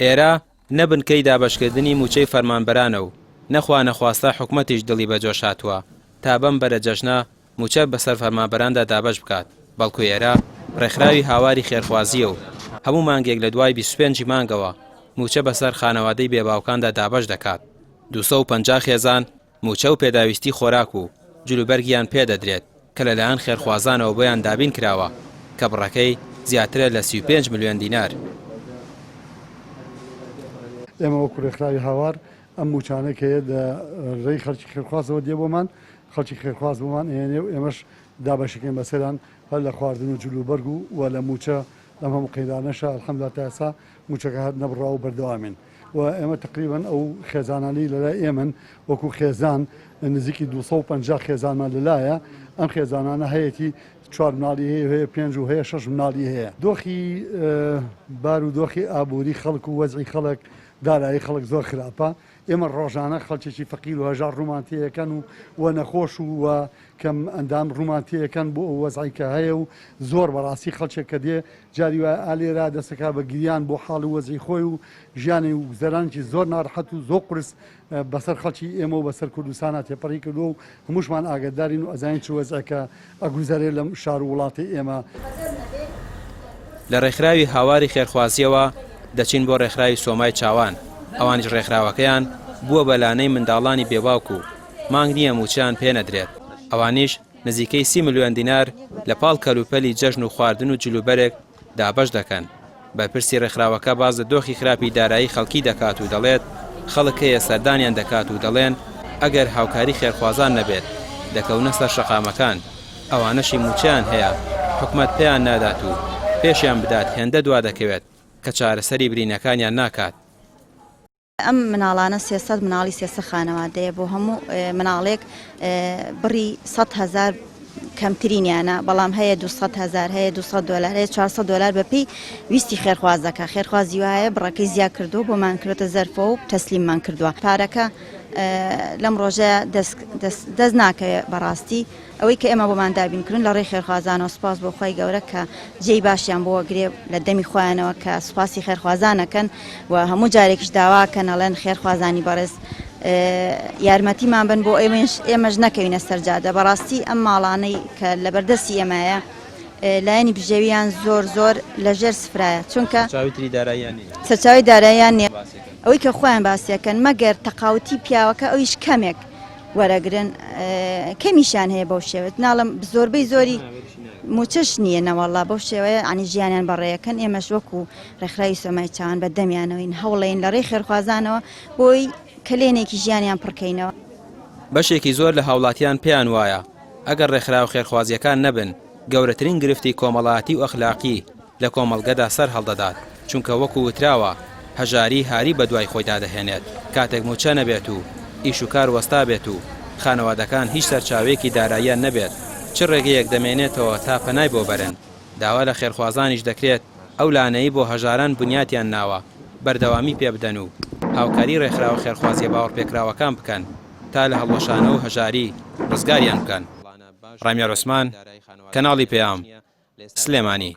ئێرە نەبنکەی دابەشکردنی موچەی فەرمانبەرانە و نەخوا نەخواستە حکومەتیش دڵی بەجۆش هاتووە تا بەم بەرە جەژنە موچە بەسەر فەرمانبەراندا دابەش بکات بەڵکو ئێرە ڕێکخراوی هاواری خێرخوازیە و هەموو مانگێک لە دوای 25 مانگەوە موچە بەسەر خانەوادەی بێباوکاندا دابەش دەکات 250 خێزان موچە و پێداویستی خۆراک و جلوبەرگیان پێدەدرێت کە لەلایەن خێرخوازانەوە بۆیان دابین کراوە کە بڕەکەی زیاترە لە 35 ملیۆن دینار. ئێمە وەکو ڕێکخراوی هاوار ئەم موچانەی کە ڕێی خەڵکی خێرخوازەوە دێ بۆمان خەڵکی خێرخواز بۆمان ئێنێ و ئێمەش دابەشەکەین بەسەران هەر لە خواردن و جلوبەرگ و لە موچە لەم هەموو قەیدانەشە ئەلحەمدولیلا تا ئێستا موچەکە هەر نەبڕاو و بەردەوامین و ئێمە تقریبەن ئەو خێزانانی لەلای ئێمن وەکو خێزان نزیکی 250 خێزانمان لەلایە ئەم خێزانانە هەیەی 4 مناڵی هەیە 5 و هەیە 6 مناڵی هەیە دۆخی بار و دۆخی ئابووری خەڵک و وەزعی خەڵک دارایی خەڵک زۆر خراپە ئێمە ڕۆژانە خەڵکێکی فەقیر و هەژار ڕوومانتیەکەن و نەخۆش و کەم ئەندام ڕوومانتیەکەن بۆ ئەو وەزعی کە هەیە و زۆر بەڕاستی خەڵکێک کە دێ جاری وایە ئالێرا دەستەکە بە گریان بۆ حاڵ و وەزعی خۆی و ژیانی و گوزەرانێکی زۆر ناڕەحەت و زۆر قورس بەسەر خەڵکی ئێمە و بەسەر کوردستانە تێپەڕی کردووە و هەمووشمان ئاگادارین و ئەزانین چ وەزعەکە ئەگوزارێت لەم شار و وڵاتی ئێمە. لە ڕێکخراوی هاواری خێرخوازیەوە دەچین بۆ ڕێکخراوی سۆمای چاوان ئەوانیش ڕێکخراوەکەیان بووە بەلانەی منداڵانی بێباوک و مانگ نییە موچیان پێ نەدرێت ئەوانیش نزیکەی 30 ملیۆن دینار لە پاڵ کەلوپەلی جەژن و خواردن و جلوبەرێک دابەش دەکەن. بەرپرسی ڕێکخراوەکە باز لە دۆخی خراپی دارایی خەڵکی دەکات و دەڵێت خەڵک هەیە سەردانیان دەکات و دەڵێن ئەگەر هاوکاری خێرخوازان نەبێت دەکەونە سەر شەقامەکان ئەوانەشی موچیان هەیە حکومەت پێیان نادات و پێشیان بدات هێندە دوا دەکەوێت کە چارەسەری برینەکانیان ناکات. ئەم مناڵانە 300 مناڵی 300 خانەوادەیە بۆ هەموو مناڵێک بڕی 100,000 کەمترینیانە بەڵام هەیە 200,000 هەیە 200 دلار هەیە 400 دلار بەپێی ویستی خێرخوازەکە خێرخوازی وایە بڕەکەی زیاد کردو بۆمان کردوتە زەرفە و تەسلیممان کردووە پارەکە لەم ڕۆژەیە دەست ناکەوێت بەڕاستی ئەوەی کە ئێمە بۆمان دابینکردن لە ڕێی خێرخوازانەوە سوپاس بۆ خۆی گەورە کە جێی باشیان بۆ وەگرێ لە دەمی خۆیانەوە کە سوپاسی خێرخوازانەکەن و هەموو جارێکیش داواکەن ئەڵێن خێرخوازانی بەڕێز یارمەتیمان بن بۆ ئێمەش نەکەوینە سەرجادە بەڕاستی ئەم ماڵانەی کە لە بەردەستی ئێمەیە لایەنی بژێویان زۆر لەژێر سفرایە چونکە سەرچاوی داراییان نیە ئەوەی کە خۆیان باسیەکەن مەگەر تەقاوتی پیاوەکە ئەویش کەمێک وەرەگرن کەمیشان هەیە بەو شێوێت ناڵم زۆربەی زۆری موچەش نییە نەوەڵا بەو شێوەیە ئانی ژیانیان بەڕێیەکەن ئێمەش وەکو ڕێکخراوی سۆمای چاوان بە دەمیانەوەین هەوڵین لە ڕێی خێرخوازانەوە بۆی کلێنێکی ژیانیان پڕکەینەوە. بەشێکی زۆر لە هاوڵاتیان پێیان وایە ئەگەر ڕێکخراو خێرخوازیەکان نەبن گەورەترین گرفتی کۆمەڵایەتی و ئەخلاقی لە کۆمەڵگەدا سەر هەڵدەدات چونکە وەکو وتراوە هەژاری هاری بە دوای خۆیدا دەهێنێت کاتێک موچە نەبێت و ئیش و کار وەستا بێت و خانەوادەکان هیچ سەرچاوێکی داراییان نەبێت چ ڕێگەیەک دەمێنێتەوە تا پەنای بۆ بەرن داوا لە خێرخوازانیش دەکرێت ئەو لانەیی بۆ هەژاران بنیاتیان ناوە بەردەوامی پێ بدەن و هاوکاری ڕێکخراوە خێرخوازیە باوەڕپێکراوەکان بکەن تا لە هەڵوەشانە و هەژاری ڕزگاریان بکەن. ڕامیار عوسمان کەناڵی پێام سلێمانی.